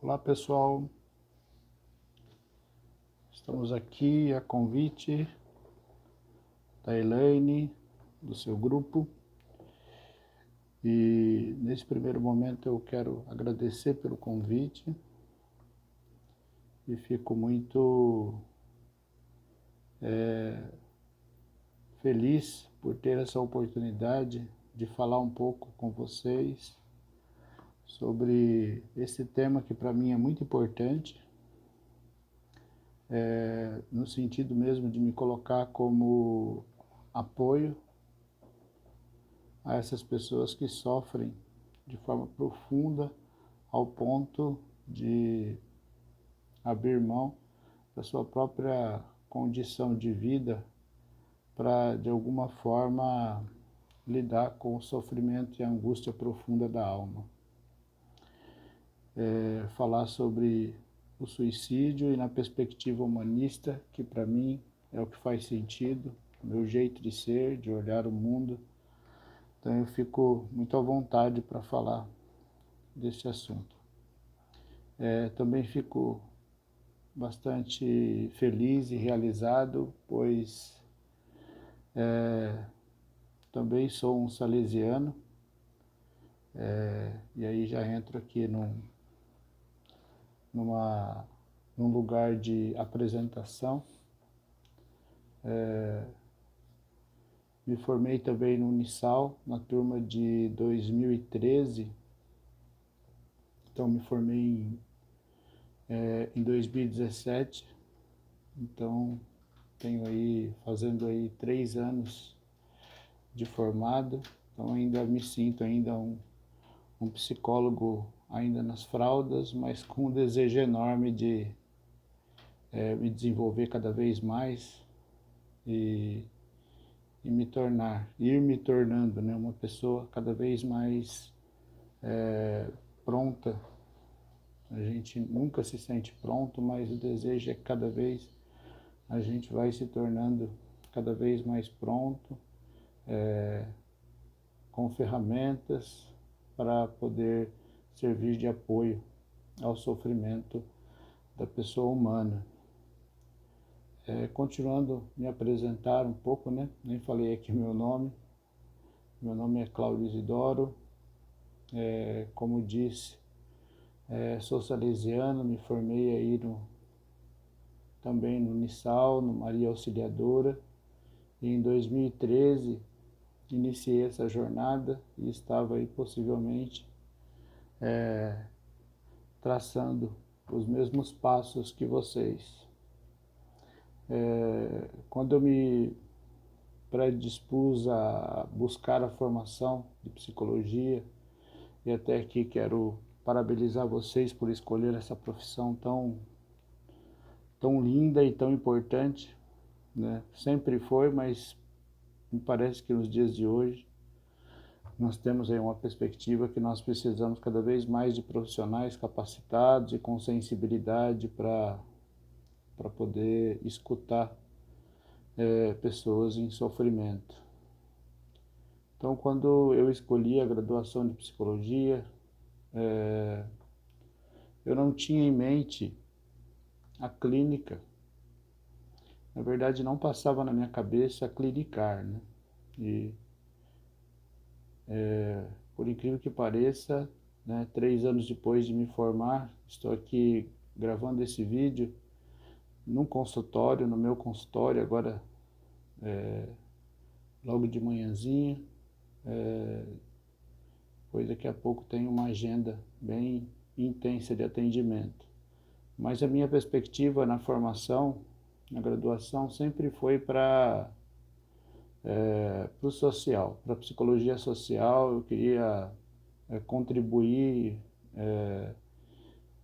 Olá pessoal, estamos aqui a convite da Elaine, do seu grupo, e nesse primeiro momento eu quero agradecer pelo convite e fico muito feliz por ter essa oportunidade de falar um pouco com vocês sobre esse tema que para mim é muito importante, no sentido mesmo de me colocar como apoio a essas pessoas que sofrem de forma profunda ao ponto de abrir mão da sua própria condição de vida para, de alguma forma, lidar com o sofrimento e a angústia profunda da alma. Falar sobre o suicídio e na perspectiva humanista, que para mim é o que faz sentido, o meu jeito de ser, de olhar o mundo. Então eu fico muito à vontade para falar desse assunto. Também fico bastante feliz e realizado, pois também sou um salesiano, e aí já entro aqui num lugar de apresentação. Me formei também no Unisal, na turma de 2013, então me formei em 2017, então tenho aí, fazendo aí 3 anos de formado, então ainda me sinto ainda um psicólogo ainda nas fraldas, mas com um desejo enorme de me desenvolver cada vez mais e ir me tornando, né, uma pessoa cada vez mais pronta. A gente nunca se sente pronto, mas o desejo é que cada vez a gente vai se tornando cada vez mais pronto, com ferramentas para poder servir de apoio ao sofrimento da pessoa humana. Continuando me apresentar um pouco, né? Nem falei aqui meu nome. Meu nome é Cláudio Isidoro. Como disse, sou salesiano, me formei aí também no Unisal, no Maria Auxiliadora, e em 2013 iniciei essa jornada e estava aí possivelmente traçando os mesmos passos que vocês. Quando eu me predispus a buscar a formação de psicologia, e até aqui quero parabenizar vocês por escolher essa profissão tão linda e tão importante, né? Sempre foi, mas me parece que nos dias de hoje nós temos aí uma perspectiva que nós precisamos cada vez mais de profissionais capacitados e com sensibilidade para poder escutar pessoas em sofrimento. Então, quando eu escolhi a graduação de psicologia, eu não tinha em mente a clínica. Na verdade, não passava na minha cabeça a clinicar, né? E, por incrível que pareça, né, 3 anos depois de me formar, estou aqui gravando esse vídeo num consultório, no meu consultório, agora logo de manhãzinha, pois daqui a pouco tenho uma agenda bem intensa de atendimento. Mas a minha perspectiva na formação, na graduação, sempre foi para o social, para a psicologia social. Eu queria contribuir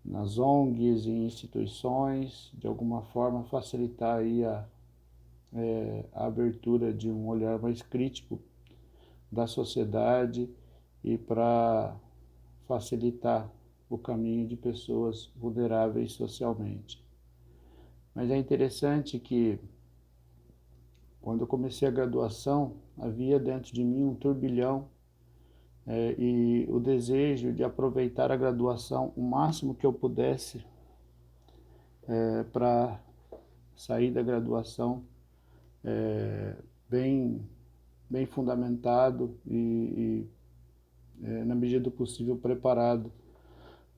nas ONGs e instituições, de alguma forma facilitar aí a abertura de um olhar mais crítico da sociedade e para facilitar o caminho de pessoas vulneráveis socialmente. Mas é interessante que, quando eu comecei a graduação, havia dentro de mim um turbilhão e o desejo de aproveitar a graduação o máximo que eu pudesse para sair da graduação bem, bem fundamentado e na medida do possível, preparado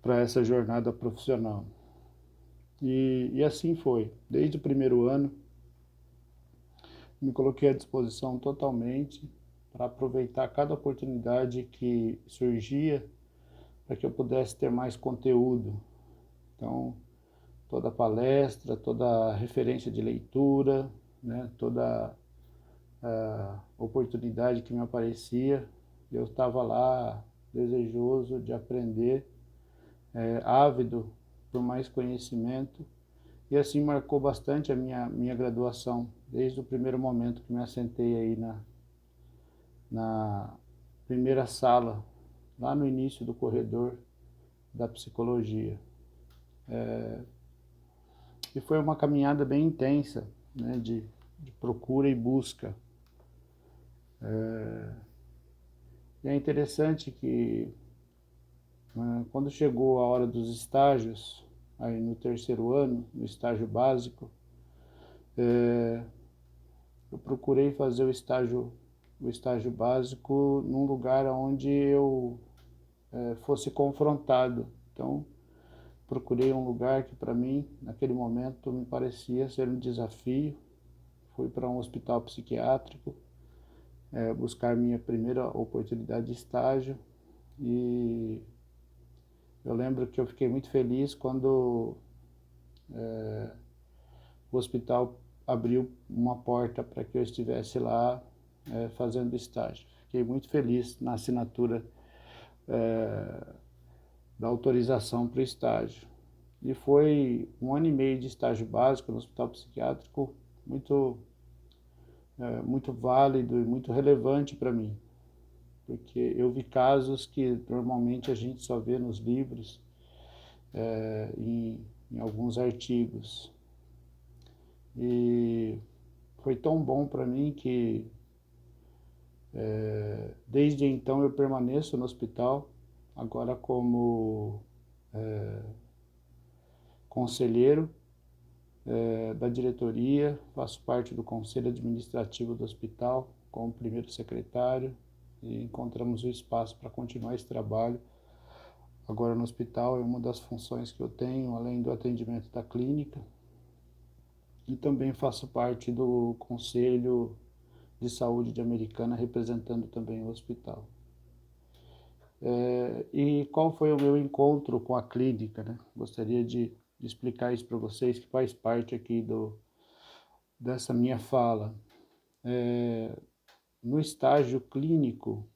para essa jornada profissional. E assim foi. Desde o primeiro ano, me coloquei à disposição totalmente para aproveitar cada oportunidade que surgia para que eu pudesse ter mais conteúdo. Então, toda palestra, toda referência de leitura, né, toda oportunidade que me aparecia, eu estava lá desejoso de aprender, ávido por mais conhecimento, e assim marcou bastante a minha graduação, desde o primeiro momento que me assentei aí na primeira sala, lá no início do corredor da psicologia. E foi uma caminhada bem intensa, né, de procura e busca. E é interessante que quando chegou a hora dos estágios, aí no terceiro ano, no estágio básico, eu procurei fazer o estágio básico num lugar onde eu fosse confrontado. Então, procurei um lugar que para mim, naquele momento, me parecia ser um desafio. Fui para um hospital psiquiátrico, buscar minha primeira oportunidade de estágio, e eu lembro que eu fiquei muito feliz quando o hospital abriu uma porta para que eu estivesse lá fazendo estágio. Fiquei muito feliz na assinatura da autorização para o estágio. E foi 1 ano e meio de estágio básico no hospital psiquiátrico, muito válido e muito relevante para mim, porque eu vi casos que normalmente a gente só vê nos livros, em alguns artigos. E foi tão bom para mim que desde então eu permaneço no hospital, agora como conselheiro da diretoria, faço parte do conselho administrativo do hospital como primeiro secretário, e encontramos o espaço para continuar esse trabalho. Agora no hospital é uma das funções que eu tenho, além do atendimento da clínica, e também faço parte do Conselho de Saúde de Americana, representando também o hospital. E qual foi o meu encontro com a clínica, né? Gostaria de explicar isso para vocês, que faz parte aqui dessa minha fala. No estágio clínico,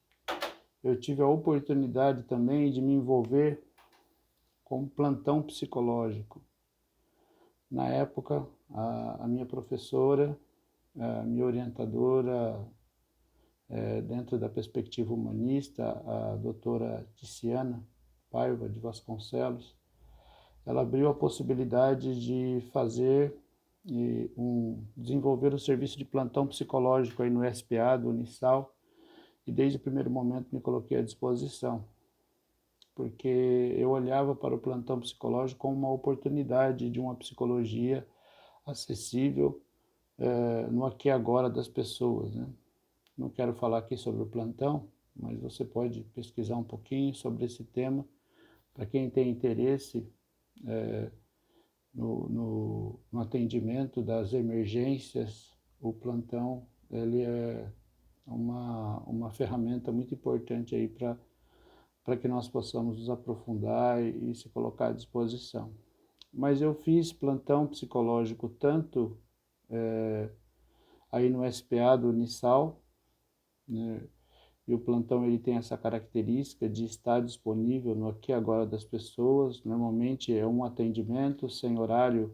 eu tive a oportunidade também de me envolver com plantão psicológico. Na época, a minha professora, a minha orientadora, dentro da perspectiva humanista, a doutora Ticiana Paiva de Vasconcelos, ela abriu a possibilidade de desenvolver o serviço de plantão psicológico aí no SPA do Unisal, e desde o primeiro momento me coloquei à disposição, porque eu olhava para o plantão psicológico como uma oportunidade de uma psicologia acessível no aqui e agora das pessoas, né? Não quero falar aqui sobre o plantão, mas você pode pesquisar um pouquinho sobre esse tema. Para quem tem interesse no atendimento das emergências, o plantão ele é uma ferramenta muito importante aí para que nós possamos nos aprofundar e se colocar à disposição. Mas eu fiz plantão psicológico tanto aí no SPA do Unisal, né? E o plantão ele tem essa característica de estar disponível no aqui e agora das pessoas. Normalmente é um atendimento sem horário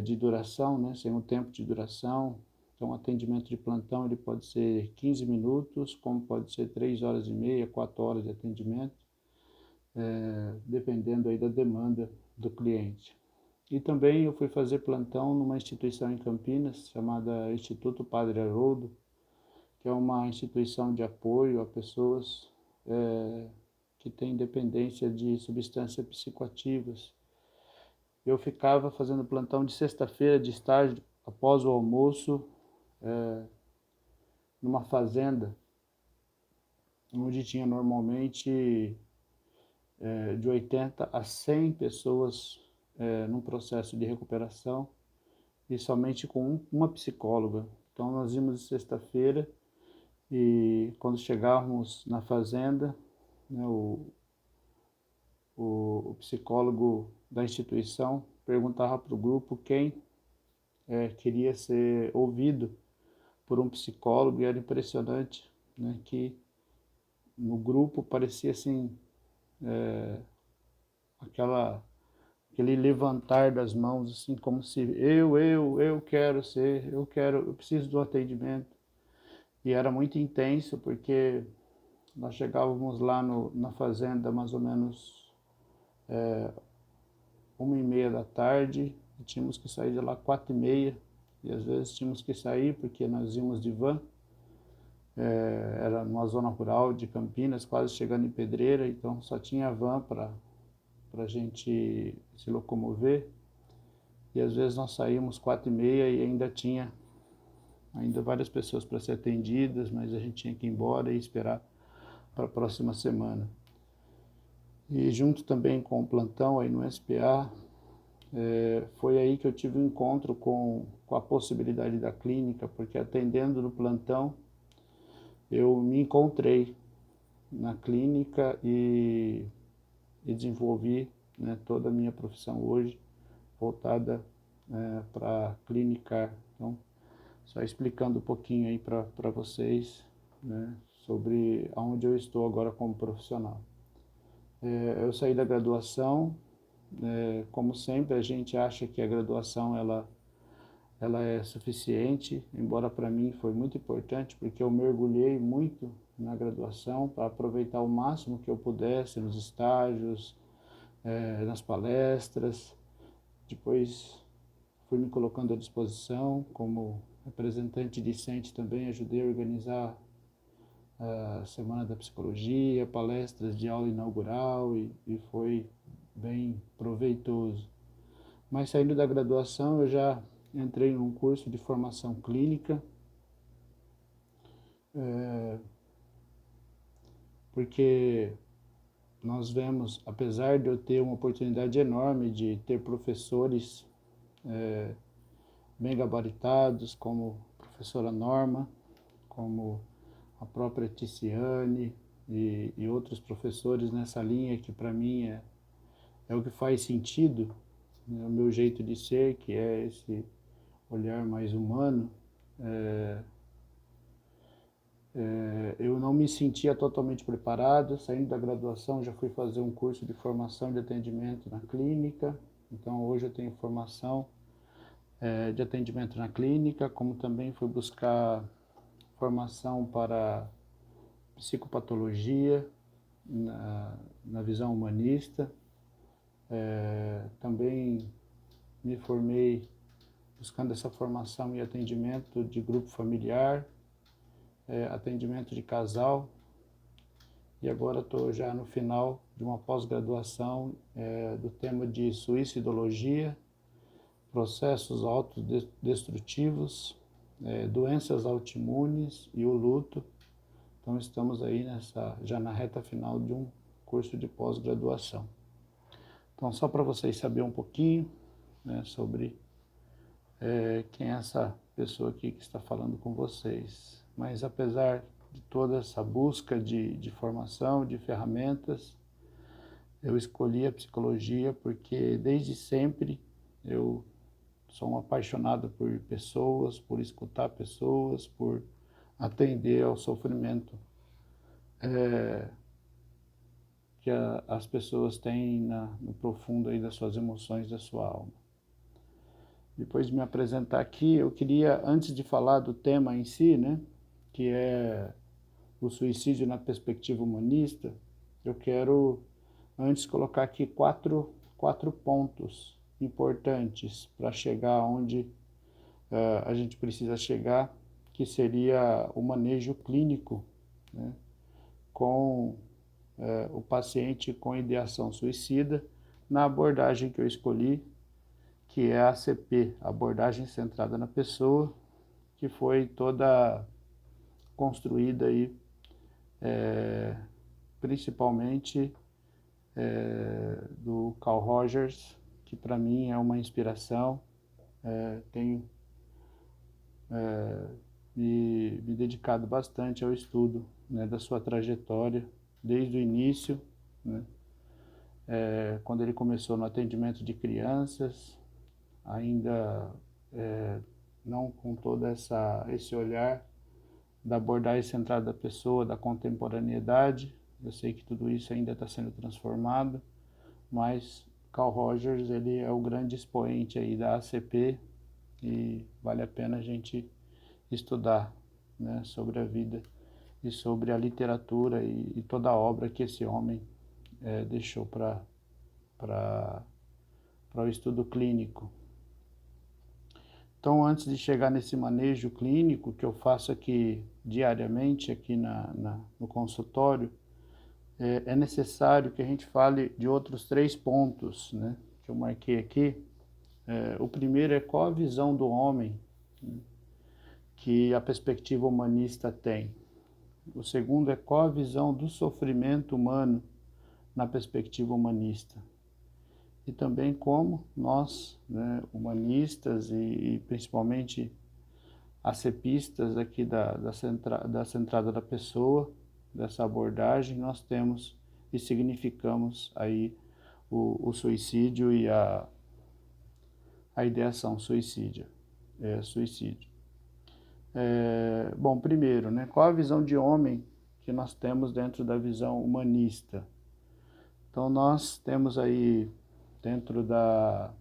de duração, né? Sem um tempo de duração. Então, o atendimento de plantão ele pode ser 15 minutos, como pode ser 3 horas e meia, 4 horas de atendimento, dependendo aí da demanda do cliente. E também eu fui fazer plantão numa instituição em Campinas, chamada Instituto Padre Haroldo, que é uma instituição de apoio a pessoas que têm dependência de substâncias psicoativas. Eu ficava fazendo plantão de sexta-feira de estágio, após o almoço, numa fazenda, onde tinha normalmente de 80 a 100 pessoas num processo de recuperação, e somente com uma psicóloga. Então nós íamos de sexta-feira, e quando chegávamos na fazenda, né, o psicólogo da instituição perguntava para o grupo quem queria ser ouvido por um psicólogo, e era impressionante, né, que no grupo parecia assim, aquele levantar das mãos, assim, como se eu quero ser, eu preciso do atendimento. E era muito intenso, porque nós chegávamos lá na fazenda mais ou menos 1h30 da tarde, e tínhamos que sair de lá 4h30, e às vezes tínhamos que sair porque nós íamos de van, era numa zona rural de Campinas, quase chegando em Pedreira, então só tinha van para a gente se locomover, e às vezes nós saímos 4h30 e ainda tinha várias pessoas para ser atendidas, mas a gente tinha que ir embora e esperar para a próxima semana. E junto também com o plantão aí no SPA, foi aí que eu tive um encontro com a possibilidade da clínica, porque atendendo no plantão, eu me encontrei na clínica e desenvolvi, né, toda a minha profissão hoje voltada para clinicar. Então, só explicando um pouquinho aí para vocês, né, sobre aonde eu estou agora como profissional. Eu saí da graduação, como sempre a gente acha que a graduação ela é suficiente, embora para mim foi muito importante, porque eu mergulhei muito na graduação para aproveitar o máximo que eu pudesse nos estágios, nas palestras. Depois fui me colocando à disposição como representante discente também, ajudei a organizar a Semana da Psicologia, palestras de aula inaugural, e foi bem proveitoso. Mas saindo da graduação, eu já entrei num curso de formação clínica, porque nós vemos, apesar de eu ter uma oportunidade enorme de ter professores bem gabaritados, como a professora Norma, como a própria Ticiane e outros professores nessa linha, que para mim é o que faz sentido, né, o meu jeito de ser, que é esse olhar mais humano. Eu não me sentia totalmente preparado. Saindo da graduação, já fui fazer um curso de formação de atendimento na clínica. Então hoje eu tenho formação de atendimento na clínica, como também fui buscar formação para psicopatologia na visão humanista. Também me formei buscando essa formação em atendimento de grupo familiar, atendimento de casal, e agora estou já no final de uma pós-graduação do tema de suicidologia, processos autodestrutivos, doenças autoimunes e o luto. Então estamos aí já na reta final de um curso de pós-graduação. Então, só para vocês saberem um pouquinho, né, sobre quem é essa pessoa aqui que está falando com vocês. Mas apesar de toda essa busca de formação, de ferramentas, eu escolhi a psicologia porque desde sempre eu sou um apaixonado por pessoas, por escutar pessoas, por atender ao sofrimento que as pessoas têm no profundo aí das suas emoções, da sua alma. Depois de me apresentar aqui, eu queria, antes de falar do tema em si, né, que é o suicídio na perspectiva humanista, eu quero antes colocar aqui quatro pontos importantes para chegar onde a gente precisa chegar, que seria o manejo clínico, né, com o paciente com ideação suicida na abordagem que eu escolhi, que é a ACP, abordagem centrada na pessoa, que foi toda construída aí, principalmente do Carl Rogers, que para mim é uma inspiração. Tenho me dedicado bastante ao estudo, né, da sua trajetória, desde o início, né, quando ele começou no atendimento de crianças, ainda não com todo esse olhar da abordagem centrada da pessoa, da contemporaneidade. Eu sei que tudo isso ainda está sendo transformado, mas Carl Rogers, ele é o grande expoente aí da ACP e vale a pena a gente estudar, né, sobre a vida e sobre a literatura e toda a obra que esse homem deixou para o estudo clínico. Então, antes de chegar nesse manejo clínico que eu faço aqui diariamente aqui no consultório, é necessário que a gente fale de outros 3 pontos, né, que eu marquei aqui. O primeiro é qual a visão do homem, né, que a perspectiva humanista tem. O segundo é qual a visão do sofrimento humano na perspectiva humanista. E também como nós, né, humanistas e principalmente ACPistas aqui da centrada da pessoa, dessa abordagem, nós temos e significamos aí o suicídio e a ideação suicídio. Bom, primeiro, né, qual a visão de homem que nós temos dentro da visão humanista? Então, nós temos aí, dentro da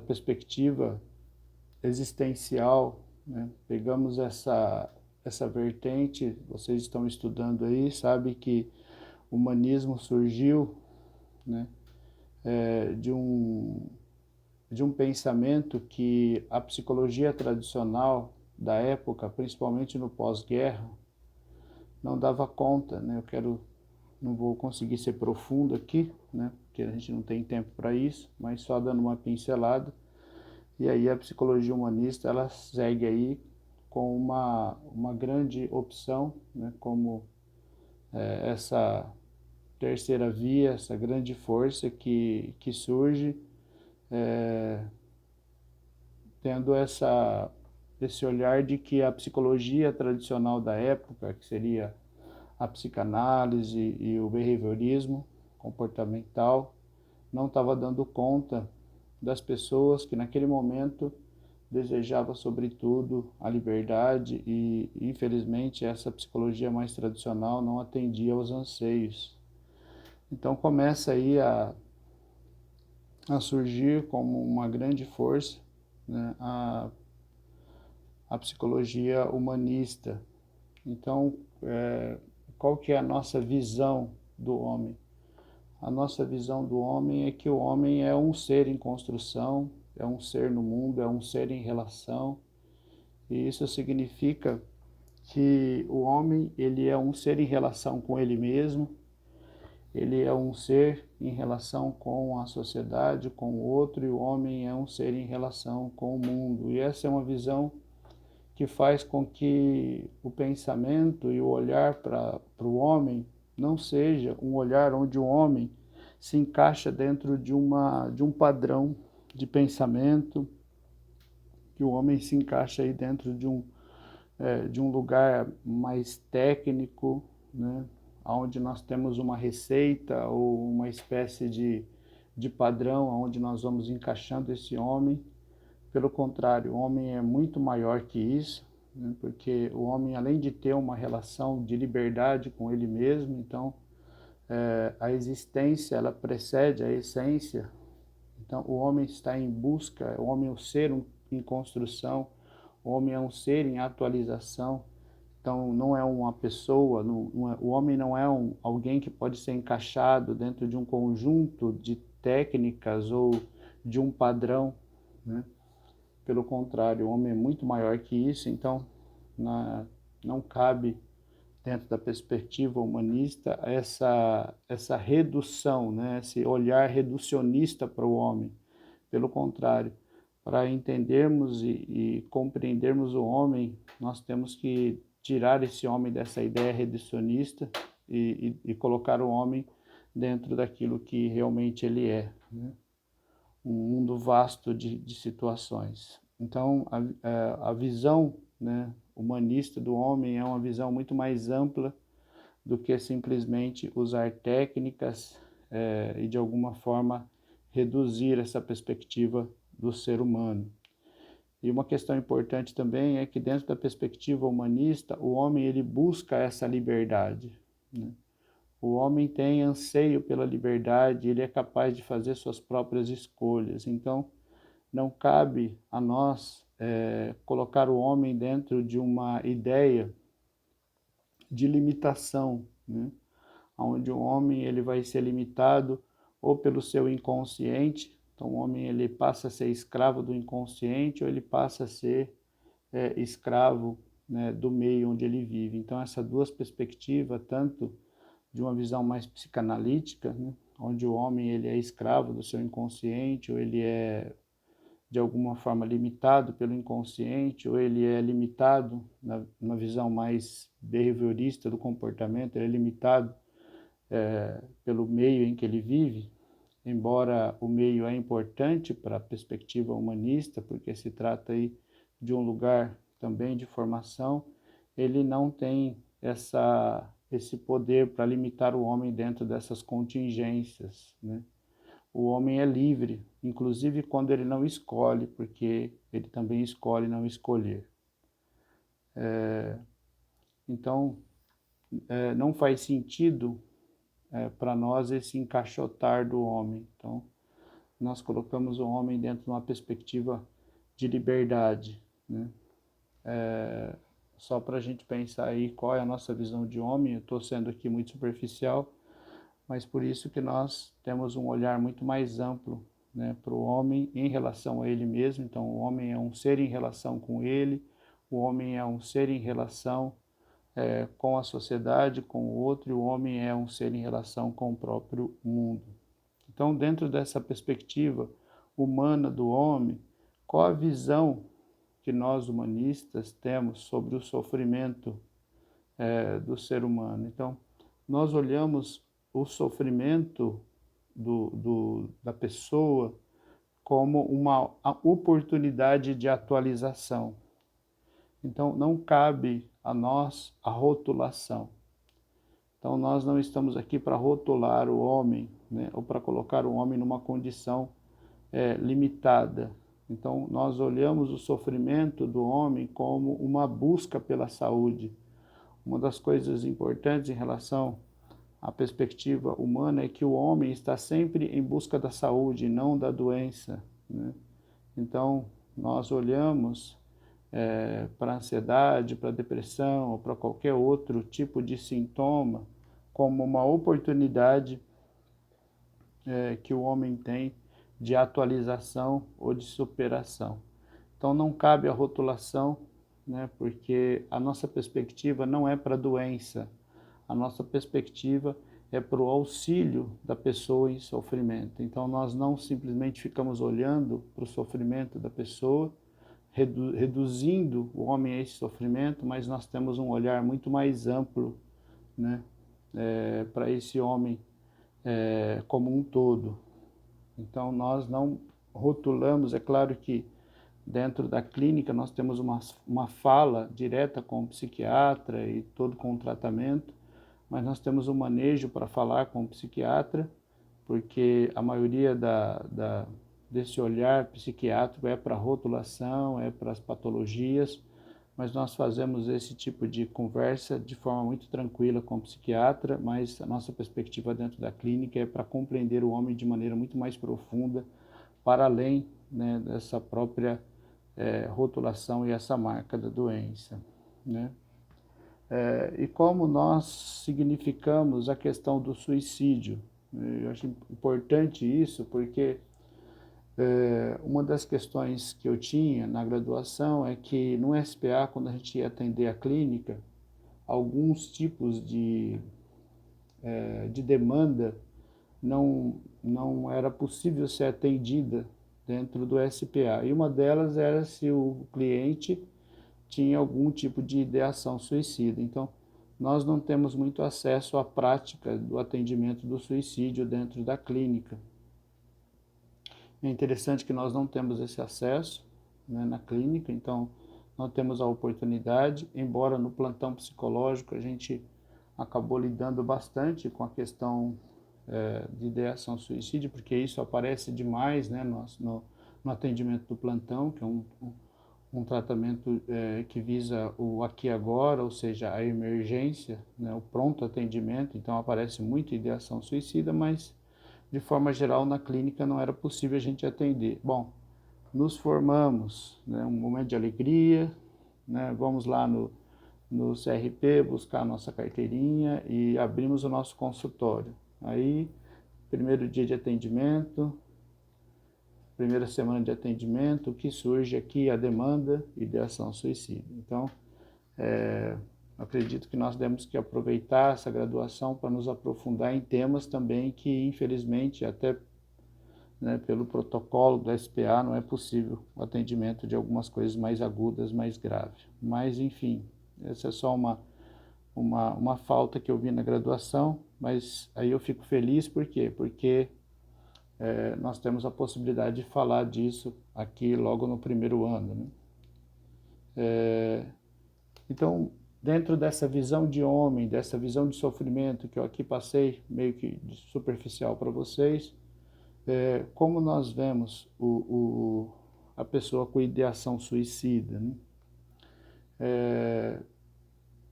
perspectiva existencial, né, pegamos essa vertente, vocês estão estudando aí, sabe que o humanismo surgiu, né, de um pensamento que a psicologia tradicional da época, principalmente no pós-guerra, não dava conta, né? Não vou conseguir ser profundo aqui, né? Porque a gente não tem tempo para isso, mas só dando uma pincelada. E aí a psicologia humanista, ela segue aí com uma grande opção, né? Como essa terceira via, essa grande força que surge, tendo esse olhar de que a psicologia tradicional da época, que seria a psicanálise e o behaviorismo comportamental, não estava dando conta das pessoas que naquele momento desejavam sobretudo a liberdade e infelizmente essa psicologia mais tradicional não atendia aos anseios. Então começa aí a surgir como uma grande força, né, a psicologia humanista. Então, qual que é a nossa visão do homem? A nossa visão do homem é que o homem é um ser em construção, é um ser no mundo, é um ser em relação, e isso significa que o homem, ele é um ser em relação com ele mesmo, ele é um ser em relação com a sociedade, com o outro, e o homem é um ser em relação com o mundo. E essa é uma visão que faz com que o pensamento e o olhar para o homem não seja um olhar onde o homem se encaixa dentro de um padrão de pensamento, que o homem se encaixa aí dentro de um lugar mais técnico, né, onde nós temos uma receita ou uma espécie de padrão onde nós vamos encaixando esse homem. Pelo contrário, o homem é muito maior que isso, né, porque o homem, além de ter uma relação de liberdade com ele mesmo, então a existência, ela precede a essência. Então o homem está em busca, o homem é um ser em construção, o homem é um ser em atualização. Então não é uma pessoa, o homem não é alguém que pode ser encaixado dentro de um conjunto de técnicas ou de um padrão, né? Pelo contrário, o homem é muito maior que isso, então não cabe dentro da perspectiva humanista, essa redução, né? Esse olhar reducionista para o homem. Pelo contrário, para entendermos e compreendermos o homem, nós temos que tirar esse homem dessa ideia reducionista e colocar o homem dentro daquilo que realmente ele é, né? Um mundo vasto de situações. Então, a visão, né, humanista do homem é uma visão muito mais ampla do que simplesmente usar técnicas e, de alguma forma, reduzir essa perspectiva do ser humano. E uma questão importante também é que, dentro da perspectiva humanista, o homem ele busca essa liberdade, né? O homem tem anseio pela liberdade, ele é capaz de fazer suas próprias escolhas. Então, não cabe a nós colocar o homem dentro de uma ideia de limitação, né? Onde o homem ele vai ser limitado ou pelo seu inconsciente. Então, o homem ele passa a ser escravo do inconsciente ou ele passa a ser escravo, né, do meio onde ele vive. Então, essas duas perspectivas, tanto de uma visão mais psicanalítica, né, onde o homem ele é escravo do seu inconsciente, ou ele é de alguma forma limitado pelo inconsciente, ou ele é limitado na visão mais behaviorista do comportamento, ele é limitado pelo meio em que ele vive, embora o meio é importante para a perspectiva humanista, porque se trata aí de um lugar também de formação, ele não tem esse poder para limitar o homem dentro dessas contingências, né? O homem é livre, inclusive quando ele não escolhe, porque ele também escolhe não escolher. Então, não faz sentido para nós esse encaixotar do homem. Então, nós colocamos o homem dentro de uma perspectiva de liberdade, né? Só para a gente pensar aí qual é a nossa visão de homem. Eu estou sendo aqui muito superficial, mas por isso que nós temos um olhar muito mais amplo, né, para o homem em relação a ele mesmo. Então, o homem é um ser em relação com ele, o homem é um ser em relação com a sociedade, com o outro, e o homem é um ser em relação com o próprio mundo. Então, dentro dessa perspectiva humana do homem, qual a visão que nós humanistas temos sobre o sofrimento do ser humano? Então, nós olhamos o sofrimento da pessoa como uma oportunidade de atualização. Então, não cabe a nós a rotulação. Então, nós não estamos aqui para rotular o homem, né, ou para colocar o homem numa condição limitada. Então, nós olhamos o sofrimento do homem como uma busca pela saúde. Uma das coisas importantes em relação à perspectiva humana é que o homem está sempre em busca da saúde, não da doença, né? Então, nós olhamos para a ansiedade, para a depressão, ou para qualquer outro tipo de sintoma, como uma oportunidade que o homem tem de atualização ou de superação. Então, não cabe a rotulação, né, porque a nossa perspectiva não é para a doença, a nossa perspectiva é para o auxílio da pessoa em sofrimento. Então, nós não simplesmente ficamos olhando para o sofrimento da pessoa, reduzindo o homem a esse sofrimento, mas nós temos um olhar muito mais amplo, né, para esse homem como um todo. Então, nós não rotulamos. É claro que dentro da clínica nós temos uma fala direta com o psiquiatra e todo com o tratamento, mas nós temos um manejo para falar com o psiquiatra, porque a maioria desse olhar psiquiátrico é para a rotulação, é para as patologias, mas nós fazemos esse tipo de conversa de forma muito tranquila com o psiquiatra, mas a nossa perspectiva dentro da clínica é para compreender o homem de maneira muito mais profunda, para além, né, dessa própria rotulação e essa marca da doença, né? E como nós significamos a questão do suicídio. Eu acho importante isso, porque uma das questões que eu tinha na graduação é que no SPA, quando a gente ia atender a clínica, alguns tipos de demanda não era possível ser atendida dentro do SPA. E uma delas era se o cliente tinha algum tipo de ideação suicida. Então, nós não temos muito acesso à prática do atendimento do suicídio dentro da clínica. É interessante que nós não temos esse acesso, né, na clínica, então não temos a oportunidade, embora no plantão psicológico a gente acabou lidando bastante com a questão de ideação suicídio, porque isso aparece demais, né, no atendimento do plantão, que é um tratamento que visa o aqui e agora, ou seja, a emergência, né, o pronto atendimento. Então aparece muito ideação suicida, mas de forma geral na clínica não era possível a gente atender. Bom, nos formamos, né, um momento de alegria, né, vamos lá no CRP buscar a nossa carteirinha e abrimos o nosso consultório. Aí, primeiro dia de atendimento, primeira semana de atendimento, o que surge aqui? A demanda e ideação suicida. Então, acredito que nós temos que aproveitar essa graduação para nos aprofundar em temas também que, infelizmente, até, né, pelo protocolo do SPA, não é possível o atendimento de algumas coisas mais agudas, mais graves. Mas, enfim, essa é só uma falta que eu vi na graduação, mas aí eu fico feliz, por quê? Porque nós temos a possibilidade de falar disso aqui logo no primeiro ano, né? Então, dentro dessa visão de homem, dessa visão de sofrimento que eu aqui passei, meio que superficial para vocês, como nós vemos a pessoa com ideação suicida, né?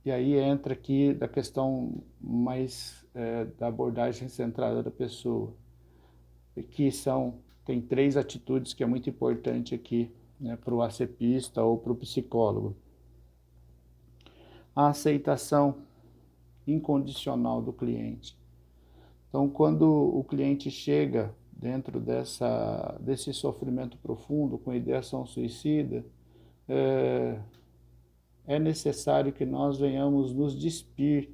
E aí entra aqui da questão mais da abordagem centrada da pessoa, que tem 3 atitudes que é muito importante aqui, né, para o ACPista ou para o psicólogo. A aceitação incondicional do cliente. Então, quando o cliente chega dentro desse sofrimento profundo, com ideação suicida, é necessário que nós venhamos nos despir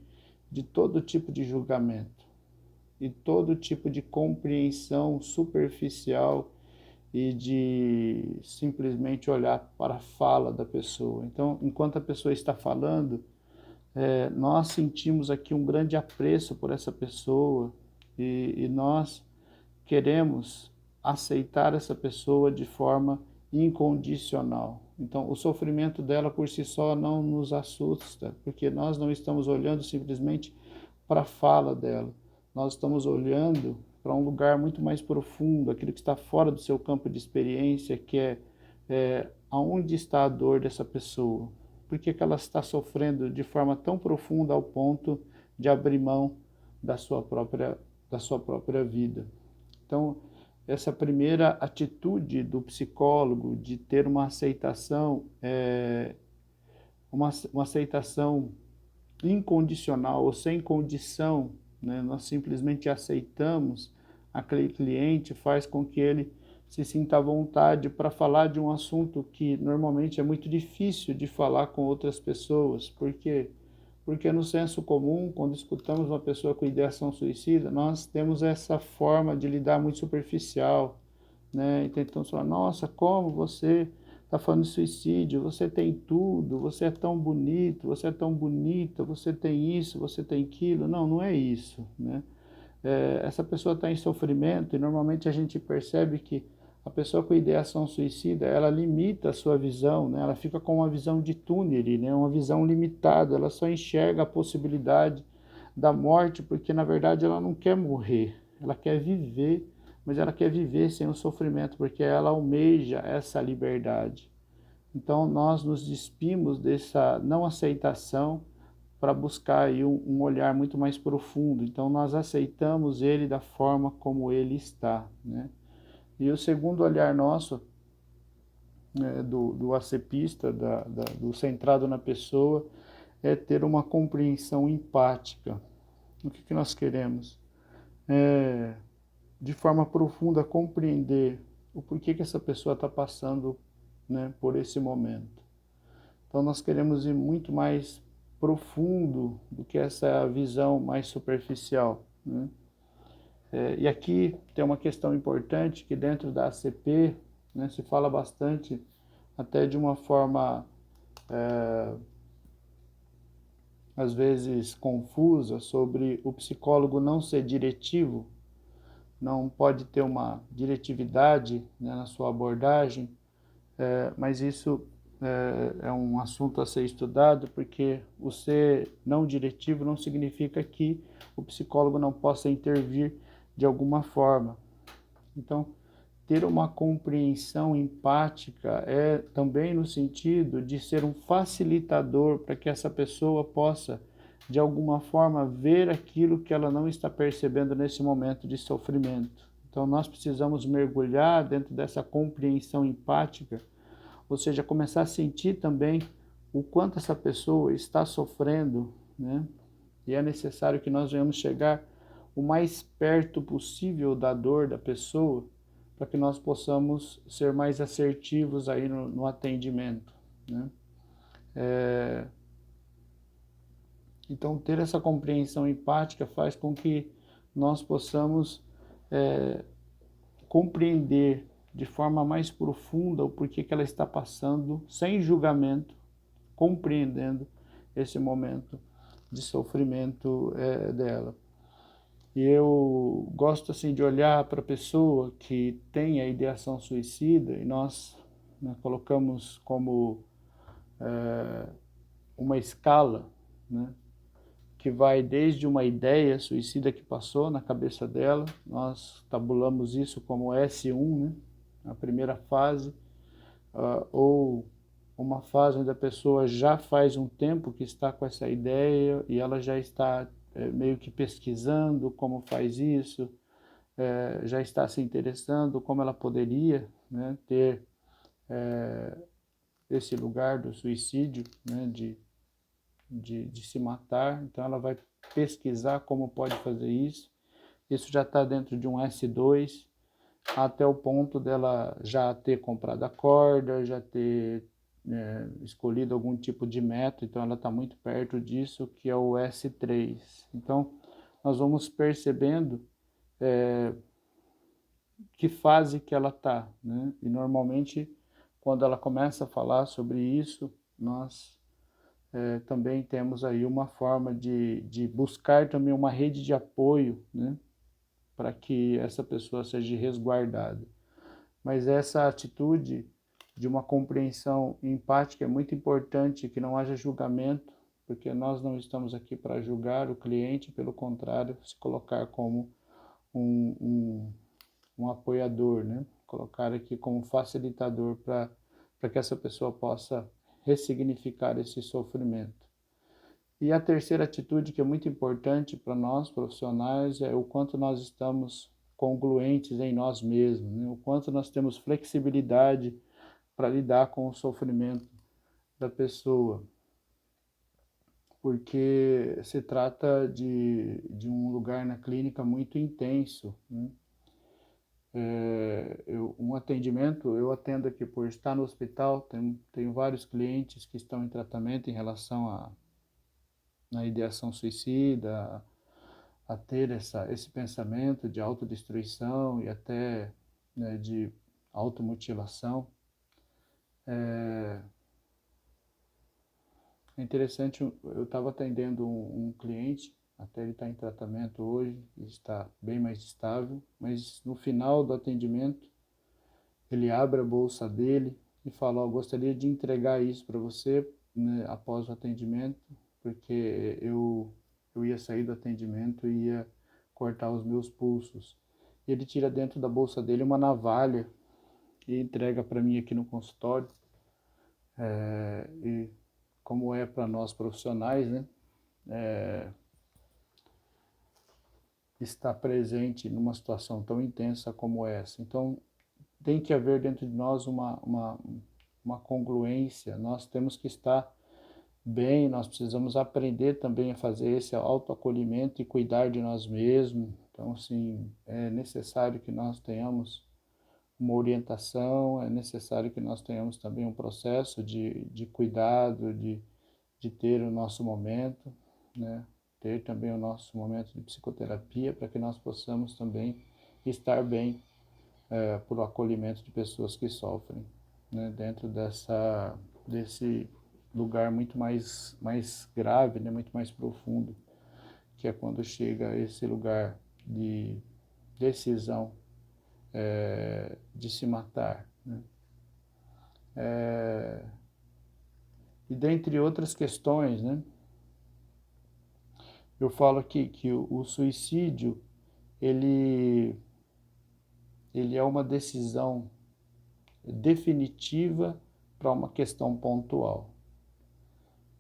de todo tipo de julgamento e todo tipo de compreensão superficial e de simplesmente olhar para a fala da pessoa. Então, enquanto a pessoa está falando, nós sentimos aqui um grande apreço por essa pessoa e nós queremos aceitar essa pessoa de forma incondicional. Então, o sofrimento dela por si só não nos assusta, porque nós não estamos olhando simplesmente para a fala dela, nós estamos olhando para um lugar muito mais profundo, aquilo que está fora do seu campo de experiência, que é aonde está a dor dessa pessoa, por que ela está sofrendo de forma tão profunda ao ponto de abrir mão da sua própria vida. Então, essa primeira atitude do psicólogo de ter uma aceitação, uma aceitação incondicional ou sem condição, né? Nós simplesmente aceitamos aquele cliente, faz com que ele se sinta à vontade para falar de um assunto que normalmente é muito difícil de falar com outras pessoas. Por quê? Porque no senso comum, quando escutamos uma pessoa com ideação suicida, nós temos essa forma de lidar muito superficial, né? E tentamos falar, nossa, como você está falando de suicídio, você tem tudo, você é tão bonito, você é tão bonita, você tem isso, você tem aquilo. Não, não é isso, né? Essa pessoa está em sofrimento e normalmente a gente percebe que a pessoa com ideação suicida, ela limita a sua visão, né? Ela fica com uma visão de túnel, né? Uma visão limitada, ela só enxerga a possibilidade da morte, porque na verdade ela não quer morrer, ela quer viver, mas ela quer viver sem o sofrimento, porque ela almeja essa liberdade. Então nós nos despimos dessa não aceitação para buscar aí um olhar muito mais profundo. Então nós aceitamos ele da forma como ele está, né? E o segundo olhar nosso, do acepista, do centrado na pessoa, é ter uma compreensão empática. O que nós queremos? De forma profunda, compreender o porquê que essa pessoa está passando, né, por esse momento. Então nós queremos ir muito mais profundo do que essa visão mais superficial, né? E aqui tem uma questão importante que dentro da ACP, né, se fala bastante, até de uma forma às vezes confusa, sobre o psicólogo não ser diretivo, não pode ter uma diretividade, né, na sua abordagem, mas isso é um assunto a ser estudado, porque o ser não diretivo não significa que o psicólogo não possa intervir de alguma forma. Então, ter uma compreensão empática é também no sentido de ser um facilitador para que essa pessoa possa, de alguma forma, ver aquilo que ela não está percebendo nesse momento de sofrimento. Então, nós precisamos mergulhar dentro dessa compreensão empática, ou seja, começar a sentir também o quanto essa pessoa está sofrendo, né? E é necessário que nós venhamos chegar o mais perto possível da dor da pessoa, para que nós possamos ser mais assertivos aí no atendimento, né? Então, ter essa compreensão empática faz com que nós possamos compreender de forma mais profunda o porquê que ela está passando, sem julgamento, compreendendo esse momento de sofrimento dela. E eu gosto assim de olhar para a pessoa que tem a ideação suicida, e nós, né, colocamos como uma escala, né, que vai desde uma ideia suicida que passou na cabeça dela, nós tabulamos isso como S1, né, a primeira fase, ou uma fase onde a pessoa já faz um tempo que está com essa ideia e ela já está meio que pesquisando como faz isso, já está se interessando como ela poderia, né, ter esse lugar do suicídio, né, de se matar. Então ela vai pesquisar como pode fazer isso. Isso já está dentro de um S2, até o ponto dela já ter comprado a corda, já ter escolhido algum tipo de método. Então ela está muito perto disso, que é o S3. Então nós vamos percebendo que fase que ela está, né? E normalmente quando ela começa a falar sobre isso, nós também temos aí uma forma de buscar também uma rede de apoio, né, para que essa pessoa seja resguardada. Mas essa atitude de uma compreensão empática é muito importante, que não haja julgamento, porque nós não estamos aqui para julgar o cliente, pelo contrário, se colocar como um apoiador, né? Colocar aqui como facilitador para que essa pessoa possa ressignificar esse sofrimento. E a terceira atitude, que é muito importante para nós profissionais, é o quanto nós estamos congruentes em nós mesmos, né? O quanto nós temos flexibilidade para lidar com o sofrimento da pessoa, porque se trata de um lugar na clínica muito intenso, né? Um atendimento, eu atendo aqui por estar no hospital, tenho vários clientes que estão em tratamento em relação à ideação suicida, a ter esse pensamento de autodestruição e até, né, de automutilação. É interessante, eu estava atendendo um cliente, até ele está em tratamento hoje, está bem mais estável, mas no final do atendimento, ele abre a bolsa dele e fala: "Ó, gostaria de entregar isso para você, né, após o atendimento, porque eu ia sair do atendimento e ia cortar os meus pulsos." E ele tira dentro da bolsa dele uma navalha e entrega para mim aqui no consultório. E como é para nós profissionais, né, estar presente numa situação tão intensa como essa. Então, tem que haver dentro de nós uma congruência, nós temos que estar bem, nós precisamos aprender também a fazer esse autoacolhimento e cuidar de nós mesmos. Então, assim, é necessário que nós tenhamos uma orientação, é necessário que nós tenhamos também um processo de cuidado, de ter o nosso momento, né? Ter também o nosso momento de psicoterapia, para que nós possamos também estar bem por acolhimento de pessoas que sofrem, né? Dentro desse lugar muito mais grave, né? Muito mais profundo, que é quando chega a esse lugar de decisão de se matar, né? E dentre outras questões, né? Eu falo aqui que o suicídio, ele é uma decisão definitiva para uma questão pontual.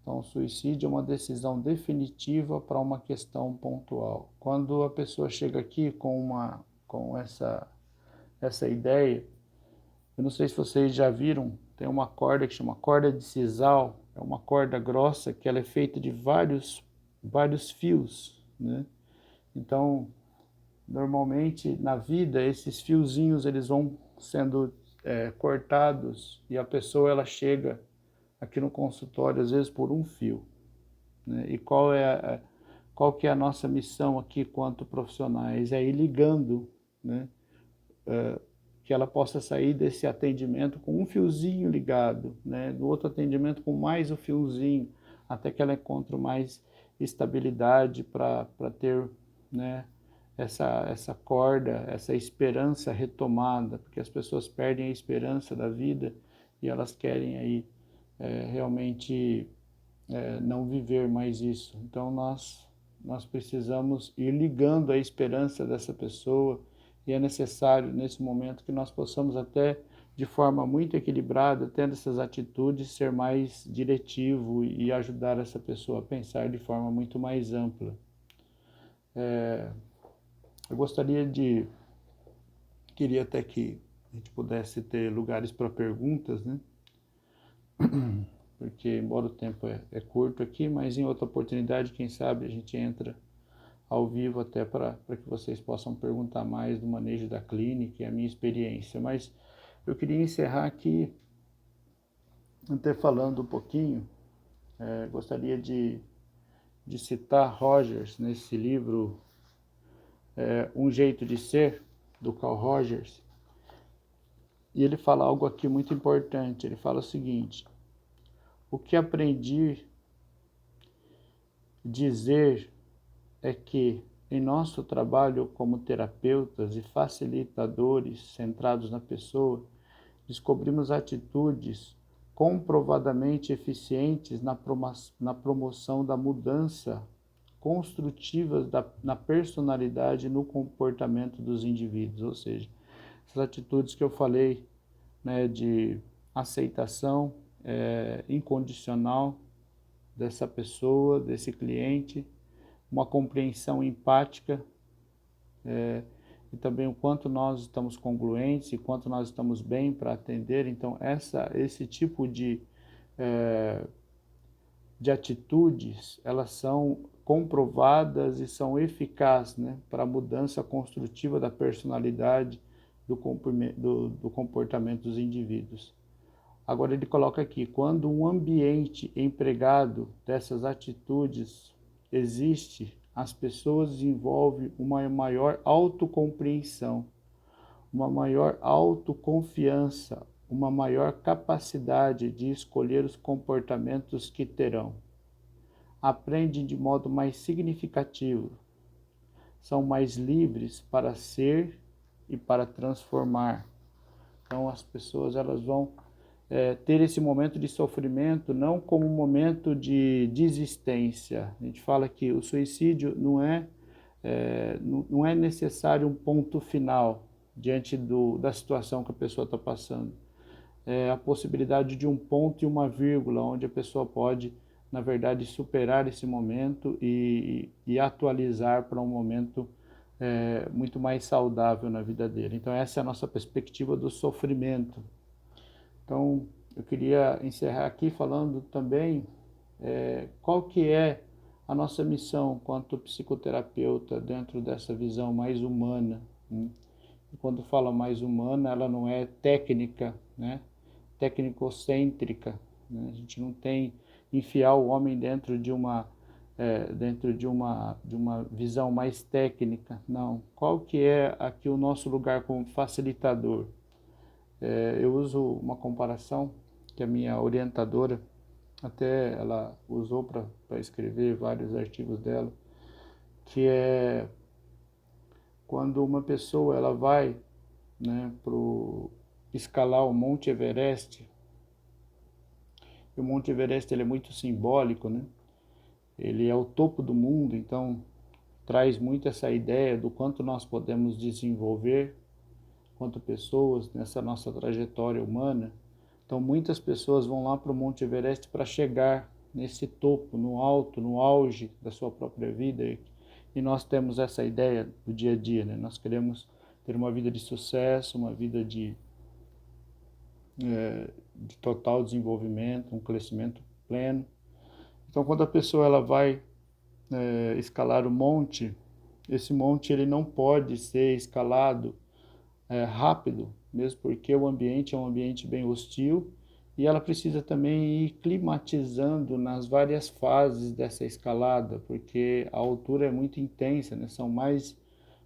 Então, o suicídio é uma decisão definitiva para uma questão pontual. Quando a pessoa chega aqui com essa ideia, eu não sei se vocês já viram, tem uma corda que chama corda de sisal, é uma corda grossa que ela é feita de vários fios, né? Então, normalmente na vida esses fiozinhos eles vão sendo cortados e a pessoa ela chega aqui no consultório às vezes por um fio, né? E qual que é a nossa missão aqui quanto profissionais? É ir ligando, né? Que ela possa sair desse atendimento com um fiozinho ligado, né? Do outro atendimento com mais um fiozinho, até que ela encontre mais estabilidade para ter, né, essa corda, essa esperança retomada, porque as pessoas perdem a esperança da vida e elas querem aí realmente não viver mais isso. Então nós precisamos ir ligando a esperança dessa pessoa e é necessário nesse momento que nós possamos até de forma muito equilibrada, tendo essas atitudes, ser mais diretivo e ajudar essa pessoa a pensar de forma muito mais ampla. Eu queria até que a gente pudesse ter lugares para perguntas, né? Porque embora o tempo é curto aqui, mas em outra oportunidade, quem sabe, a gente entra ao vivo até para que vocês possam perguntar mais do manejo da clínica e a minha experiência. Mas eu queria encerrar aqui, até falando um pouquinho, gostaria de citar Rogers nesse livro Um Jeito de Ser, do Carl Rogers, e ele fala algo aqui muito importante. Ele fala o seguinte: o que aprendi a dizer é que em nosso trabalho como terapeutas e facilitadores centrados na pessoa, descobrimos atitudes comprovadamente eficientes na promoção da mudança construtivas na personalidade e no comportamento dos indivíduos, ou seja, essas atitudes que eu falei, né, de aceitação incondicional dessa pessoa, desse cliente, uma compreensão empática e também o quanto nós estamos congruentes e quanto nós estamos bem para atender. Então, esse tipo de atitudes, elas são comprovadas e são eficazes, né, para a mudança construtiva da personalidade, do comportamento dos indivíduos. Agora ele coloca aqui, quando um ambiente empregado dessas atitudes existe, as pessoas desenvolvem uma maior autocompreensão, uma maior autoconfiança, uma maior capacidade de escolher os comportamentos que terão. Aprendem de modo mais significativo, são mais livres para ser e para transformar. Então as pessoas elas vão ter esse momento de sofrimento não como um momento de desistência. A gente fala que o suicídio não é necessário um ponto final diante da situação que a pessoa está passando. É a possibilidade de um ponto e uma vírgula, onde a pessoa pode, na verdade, superar esse momento e atualizar para um momento muito mais saudável na vida dele. Então essa é a nossa perspectiva do sofrimento. Então, eu queria encerrar aqui falando também qual que é a nossa missão quanto psicoterapeuta dentro dessa visão mais humana, né? E quando fala mais humana, ela não é técnica, né? Tecnicocêntrica, né? A gente não tem enfiar o homem dentro de uma visão mais técnica. Não. Qual que é aqui o nosso lugar como facilitador? Eu uso uma comparação que a minha orientadora, até ela usou para escrever vários artigos dela, que é quando uma pessoa ela vai, né, escalar o Monte Everest. E o Monte Everest ele é muito simbólico, né? Ele é o topo do mundo, então traz muito essa ideia do quanto nós podemos desenvolver quanto pessoas nessa nossa trajetória humana. Então muitas pessoas vão lá para o Monte Everest para chegar nesse topo, no alto, no auge da sua própria vida. E nós temos essa ideia do dia a dia, né? Nós queremos ter uma vida de sucesso, uma vida de total desenvolvimento, um crescimento pleno. Então quando a pessoa ela vai escalar o monte, esse monte ele não pode ser escalado rápido, mesmo porque o ambiente é um ambiente bem hostil, e ela precisa também ir climatizando nas várias fases dessa escalada, porque a altura é muito intensa, né? São mais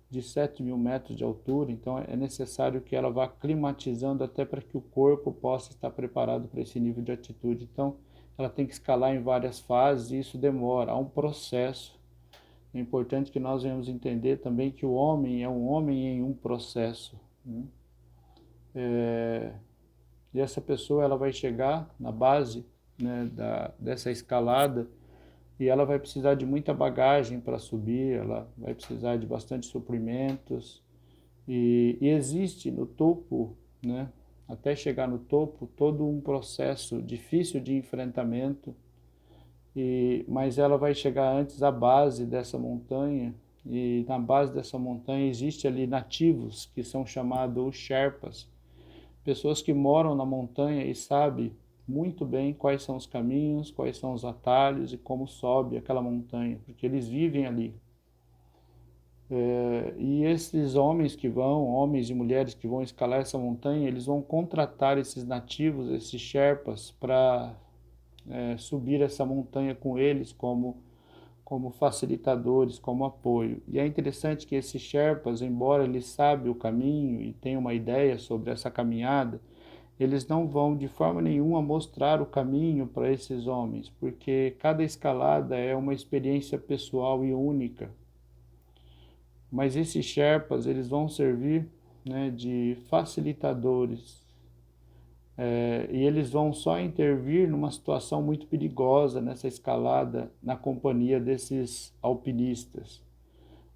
de 7.000 metros de altura, então é necessário que ela vá climatizando até para que o corpo possa estar preparado para esse nível de altitude. Então ela tem que escalar em várias fases e isso demora, há um processo. É importante que nós venhamos entender também que o homem é um homem em um processo, né? E essa pessoa ela vai chegar na base, né, dessa escalada, e ela vai precisar de muita bagagem para subir, ela vai precisar de bastante suprimentos, e existe no topo, né, até chegar no topo, todo um processo difícil de enfrentamento, mas ela vai chegar antes à base dessa montanha, e na base dessa montanha existe ali nativos que são chamados os Sherpas, pessoas que moram na montanha e sabem muito bem quais são os caminhos, quais são os atalhos e como sobe aquela montanha, porque eles vivem ali. E esses homens que vão, homens e mulheres que vão escalar essa montanha, eles vão contratar esses nativos, esses Sherpas, para subir essa montanha com eles como facilitadores, como apoio. E é interessante que esses Sherpas, embora eles saibam o caminho e tenham uma ideia sobre essa caminhada, eles não vão de forma nenhuma mostrar o caminho para esses homens, porque cada escalada é uma experiência pessoal e única. Mas esses Sherpas, eles vão servir, né, de facilitadores, e eles vão só intervir numa situação muito perigosa nessa escalada na companhia desses alpinistas.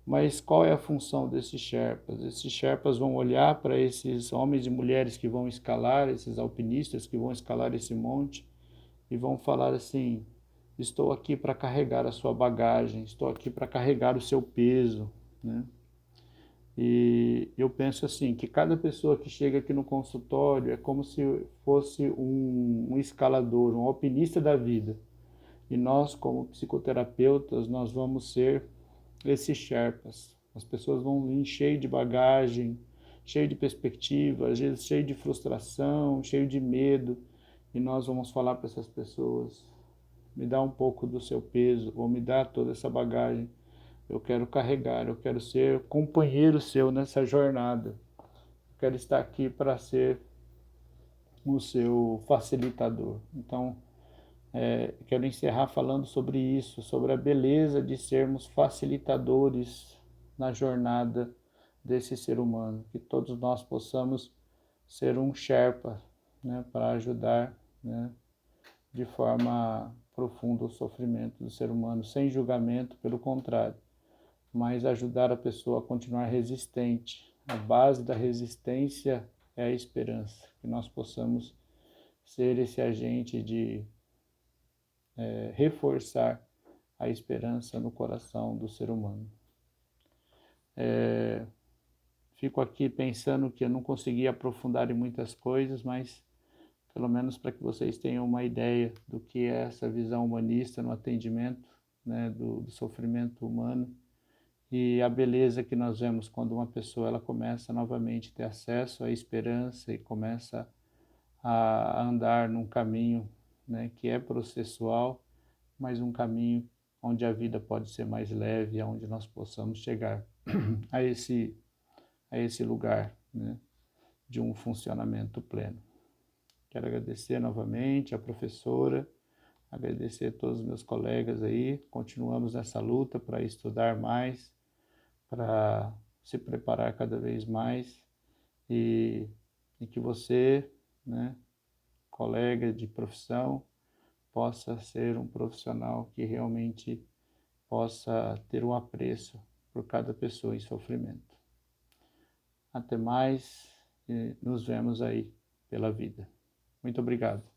Mas qual é a função desses Sherpas? Esses Sherpas vão olhar para esses homens e mulheres que vão escalar, esses alpinistas que vão escalar esse monte, e vão falar assim: estou aqui para carregar a sua bagagem, estou aqui para carregar o seu peso, né? E eu penso assim, que cada pessoa que chega aqui no consultório é como se fosse um escalador, um alpinista da vida. E nós, como psicoterapeutas, nós vamos ser esses Sherpas. As pessoas vão vir cheio de bagagem, cheio de perspectiva, às vezes cheio de frustração, cheio de medo. E nós vamos falar para essas pessoas: me dá um pouco do seu peso, ou me dá toda essa bagagem. Eu quero carregar, eu quero ser companheiro seu nessa jornada. Eu quero estar aqui para ser o seu facilitador. Então, quero encerrar falando sobre isso, sobre a beleza de sermos facilitadores na jornada desse ser humano. Que todos nós possamos ser um Sherpa, né, para ajudar, né, de forma profunda o sofrimento do ser humano, sem julgamento, pelo contrário, mas ajudar a pessoa a continuar resistente. A base da resistência é a esperança, que nós possamos ser esse agente de reforçar a esperança no coração do ser humano. Fico aqui pensando que eu não consegui aprofundar em muitas coisas, mas pelo menos para que vocês tenham uma ideia do que é essa visão humanista no atendimento, né, do sofrimento humano, e a beleza que nós vemos quando uma pessoa ela começa novamente a ter acesso à esperança e começa a andar num caminho né, que é processual, mas um caminho onde a vida pode ser mais leve, onde nós possamos chegar a esse lugar, né, de um funcionamento pleno. Quero agradecer novamente a professora, agradecer a todos os meus colegas aí, continuamos nessa luta para estudar mais, para se preparar cada vez mais e que você, né, colega de profissão, possa ser um profissional que realmente possa ter um apreço por cada pessoa em sofrimento. Até mais e nos vemos aí pela vida. Muito obrigado.